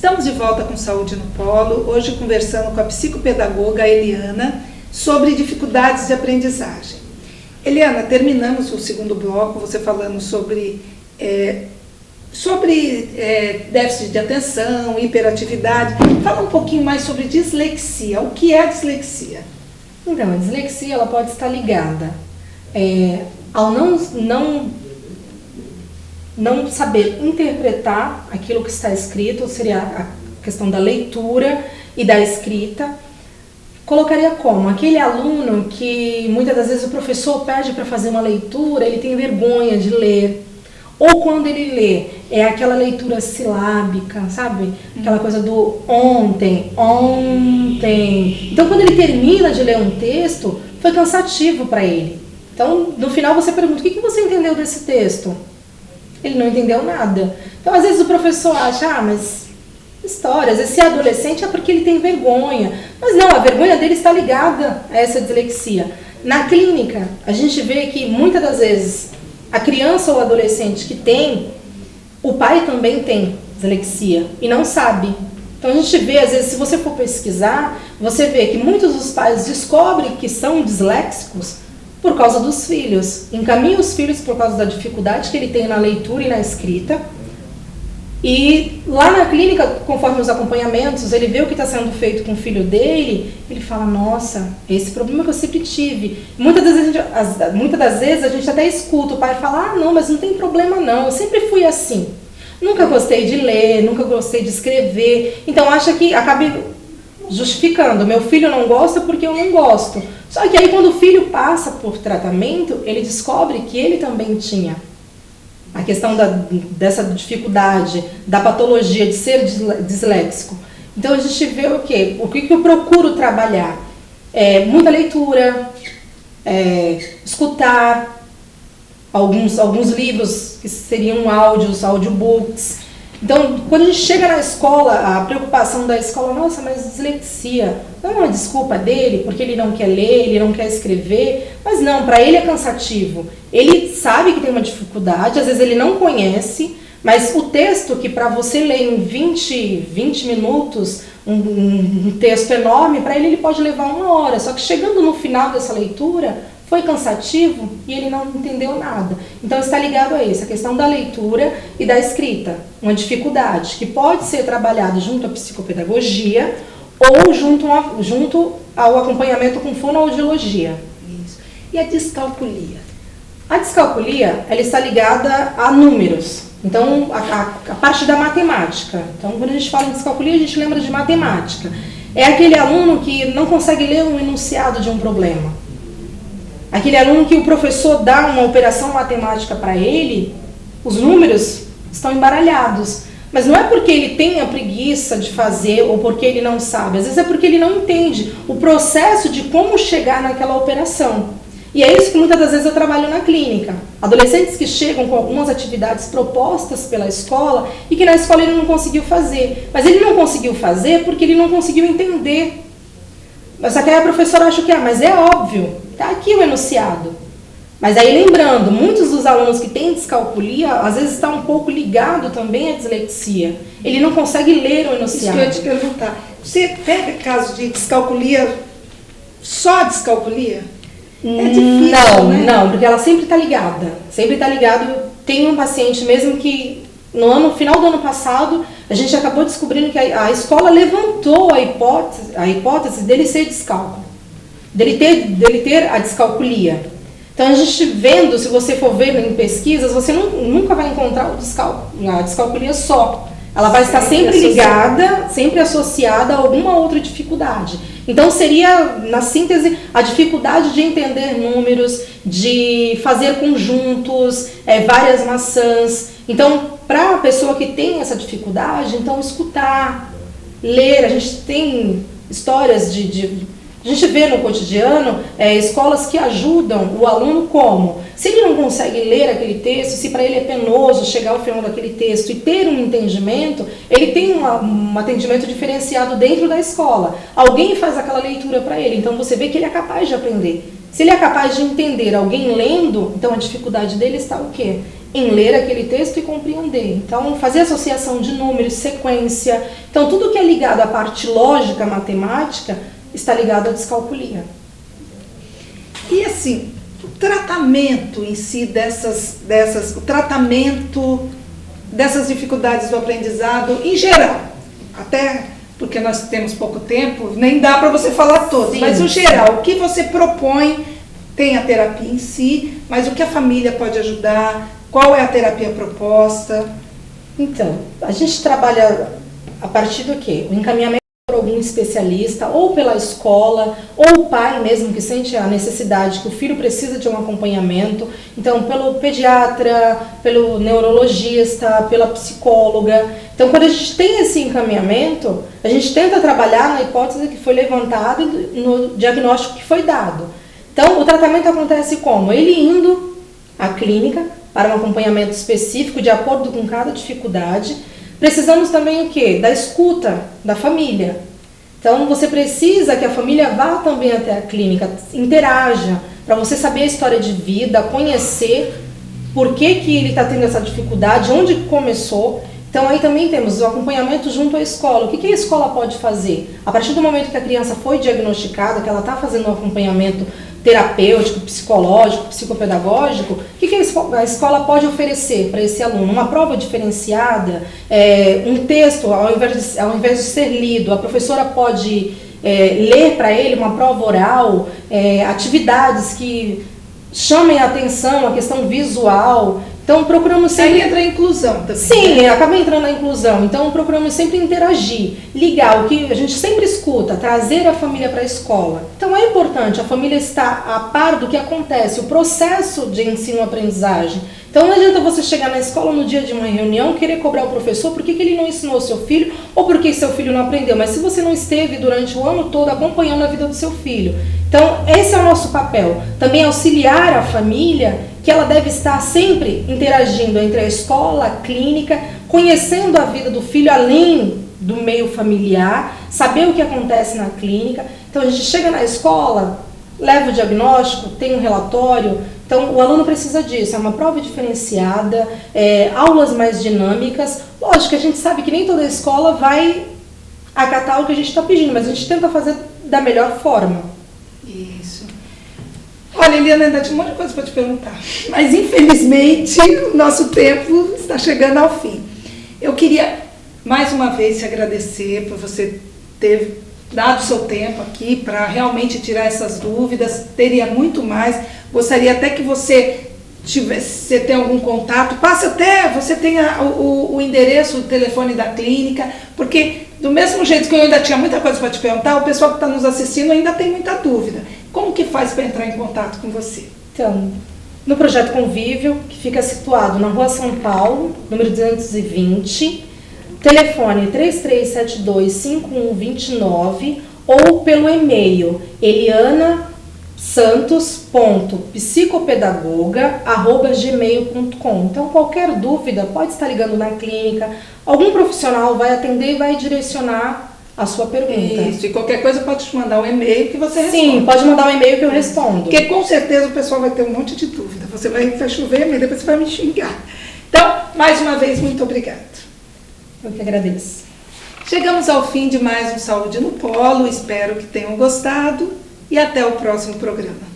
Estamos de volta com Saúde no Polo, hoje conversando com a psicopedagoga Eliana sobre dificuldades de aprendizagem. Eliana, terminamos o segundo bloco, você falando sobre déficit de atenção, hiperatividade. Fala um pouquinho mais sobre dislexia. O que é a dislexia? Então, a dislexia ela pode estar ligada ao não saber interpretar aquilo que está escrito, seria a questão da leitura e da escrita. Colocaria como? Aquele aluno que muitas das vezes o professor pede para fazer uma leitura, ele tem vergonha de ler. Ou quando ele lê, é aquela leitura silábica, sabe? Aquela coisa do ontem. Então, quando ele termina de ler um texto, foi cansativo para ele. Então, no final você pergunta, o que você entendeu desse texto? Ele não entendeu nada. Então, às vezes o professor acha, mas histórias, esse adolescente é porque ele tem vergonha. Mas não, a vergonha dele está ligada a essa dislexia. Na clínica, a gente vê que muitas das vezes a criança ou o adolescente que tem, o pai também tem dislexia e não sabe. Então a gente vê, às vezes, se você for pesquisar, você vê que muitos dos pais descobrem que são disléxicos por causa dos filhos. Encaminha os filhos por causa da dificuldade que ele tem na leitura e na escrita. E lá na clínica, conforme os acompanhamentos, ele vê o que está sendo feito com o filho dele, ele fala, nossa, esse problema que eu sempre tive. Muitas das vezes a gente até escuta o pai falar, não, mas não tem problema não, eu sempre fui assim. Nunca gostei de ler, nunca gostei de escrever. Então acha que acaba justificando, meu filho não gosta porque eu não gosto. Só que aí quando o filho passa por tratamento, ele descobre que ele também tinha a questão dessa dificuldade, da patologia de ser disléxico. Então a gente vê o quê? O que eu procuro trabalhar? Muita leitura, escutar alguns livros que seriam audiobooks. Então, quando a gente chega na escola, a preocupação da escola, nossa, mas dislexia, não é uma desculpa dele, porque ele não quer ler, ele não quer escrever, mas não, para ele é cansativo. Ele sabe que tem uma dificuldade, às vezes ele não conhece, mas o texto que para você ler em 20 minutos, um texto enorme, para ele pode levar 1 hora, só que chegando no final dessa leitura, foi cansativo e ele não entendeu nada. Então está ligado a isso, a questão da leitura e da escrita. Uma dificuldade que pode ser trabalhada junto à psicopedagogia ou junto ao acompanhamento com fonoaudiologia. Isso. E a descalculia? A descalculia ela está ligada a números. Então, a parte da matemática. Então, quando a gente fala em descalculia, a gente lembra de matemática. É aquele aluno que não consegue ler um enunciado de um problema. Aquele aluno que o professor dá uma operação matemática para ele, os números estão embaralhados. Mas não é porque ele tem a preguiça de fazer ou porque ele não sabe. Às vezes é porque ele não entende o processo de como chegar naquela operação. E é isso que muitas das vezes eu trabalho na clínica. Adolescentes que chegam com algumas atividades propostas pela escola e que na escola ele não conseguiu fazer. Mas ele não conseguiu fazer porque ele não conseguiu entender. Mas só que aí a professora acha que, mas é óbvio, está aqui o enunciado. Mas aí lembrando, muitos dos alunos que têm descalculia, às vezes está um pouco ligado também à dislexia. Ele não consegue ler o enunciado. Isso que eu ia te perguntar. Você pega caso de descalculia, só descalculia? É difícil, Não, porque ela sempre está ligada. Sempre está ligado. Tem um paciente mesmo que no final do ano passado, a gente acabou descobrindo que a escola levantou a hipótese dele ser descálculo, dele ter a descalculia. Então a gente vendo, se você for ver em pesquisas, você nunca vai encontrar a descalculia só. Ela vai estar sempre ligada, sempre associada a alguma outra dificuldade. Então seria, na síntese, a dificuldade de entender números, de fazer conjuntos, várias maçãs. Então, para a pessoa que tem essa dificuldade, então escutar, ler, a gente tem histórias a gente vê no cotidiano escolas que ajudam o aluno como? Se ele não consegue ler aquele texto, se para ele é penoso chegar ao final daquele texto e ter um entendimento, ele tem um atendimento diferenciado dentro da escola. Alguém faz aquela leitura para ele, então você vê que ele é capaz de aprender. Se ele é capaz de entender alguém lendo, então a dificuldade dele está o quê? em ler aquele texto e compreender. Então, fazer associação de números, sequência. Então, tudo que é ligado à parte lógica, matemática, está ligado à descalculia. E assim, o tratamento em si o tratamento dessas dificuldades do aprendizado em geral, até porque nós temos pouco tempo, nem dá para você falar todos, mas o geral, o que você propõe, tem a terapia em si, mas o que a família pode ajudar, qual é a terapia proposta? Então, a gente trabalha a partir do quê? O encaminhamento por algum especialista, ou pela escola, ou o pai mesmo que sente a necessidade que o filho precisa de um acompanhamento, então pelo pediatra, pelo neurologista, pela psicóloga. Então quando a gente tem esse encaminhamento, a gente tenta trabalhar na hipótese que foi levantada e no diagnóstico que foi dado. Então o tratamento acontece como? Ele indo à clínica para um acompanhamento específico de acordo com cada dificuldade. Precisamos também o quê? Da escuta da família. Então, você precisa que a família vá também até a clínica, interaja, para você saber a história de vida, conhecer por que ele está tendo essa dificuldade, onde começou. Então, aí também temos o acompanhamento junto à escola. O que a escola pode fazer? A partir do momento que a criança foi diagnosticada, que ela está fazendo um acompanhamento terapêutico, psicológico, psicopedagógico, o que a escola pode oferecer para esse aluno? Uma prova diferenciada, um texto, ao invés de ser lido, a professora pode ler para ele uma prova oral, atividades que chamem a atenção, a questão visual. Então procuramos sempre... Aí entra a inclusão também. Sim, acaba entrando na inclusão. Então procuramos sempre interagir, ligar, o que a gente sempre escuta, trazer a família para a escola. Então é importante a família estar a par do que acontece, o processo de ensino-aprendizagem. Então não adianta você chegar na escola no dia de uma reunião, querer cobrar o professor por que ele não ensinou o seu filho ou por que seu filho não aprendeu. Mas se você não esteve durante o ano todo acompanhando a vida do seu filho. Então esse é o nosso papel. Também auxiliar a família, que ela deve estar sempre interagindo entre a escola, a clínica, conhecendo a vida do filho além do meio familiar, saber o que acontece na clínica. Então a gente chega na escola, leva o diagnóstico, tem um relatório. Então o aluno precisa disso, é uma prova diferenciada, aulas mais dinâmicas. Lógico que a gente sabe que nem toda escola vai acatar o que a gente está pedindo, mas a gente tenta fazer da melhor forma. Isso. Olha, Eliana, ainda tinha um monte de coisa para te perguntar, mas infelizmente o nosso tempo está chegando ao fim. Eu queria mais uma vez te agradecer por você ter dado o seu tempo aqui para realmente tirar essas dúvidas. Teria muito mais, gostaria até que você tem algum contato, passe até, você tenha o endereço, o telefone da clínica, porque do mesmo jeito que eu ainda tinha muita coisa para te perguntar, o pessoal que está nos assistindo ainda tem muita dúvida. Como que faz para entrar em contato com você? Então, no Projeto Convívio, que fica situado na Rua São Paulo, número 220, telefone 3372-5129 ou pelo e-mail eliana.santos.psicopedagoga@gmail.com. Então, qualquer dúvida, pode estar ligando na clínica, algum profissional vai atender e vai direcionar a sua pergunta. Isso, e qualquer coisa pode te mandar um e-mail que você responde. Sim, pode mandar um e-mail que eu respondo. Porque com certeza o pessoal vai ter um monte de dúvida. Você vai chover, mas depois você vai me xingar. Então, mais uma vez, muito obrigada. Eu que agradeço. Chegamos ao fim de mais um Saúde no Polo. Espero que tenham gostado e até o próximo programa.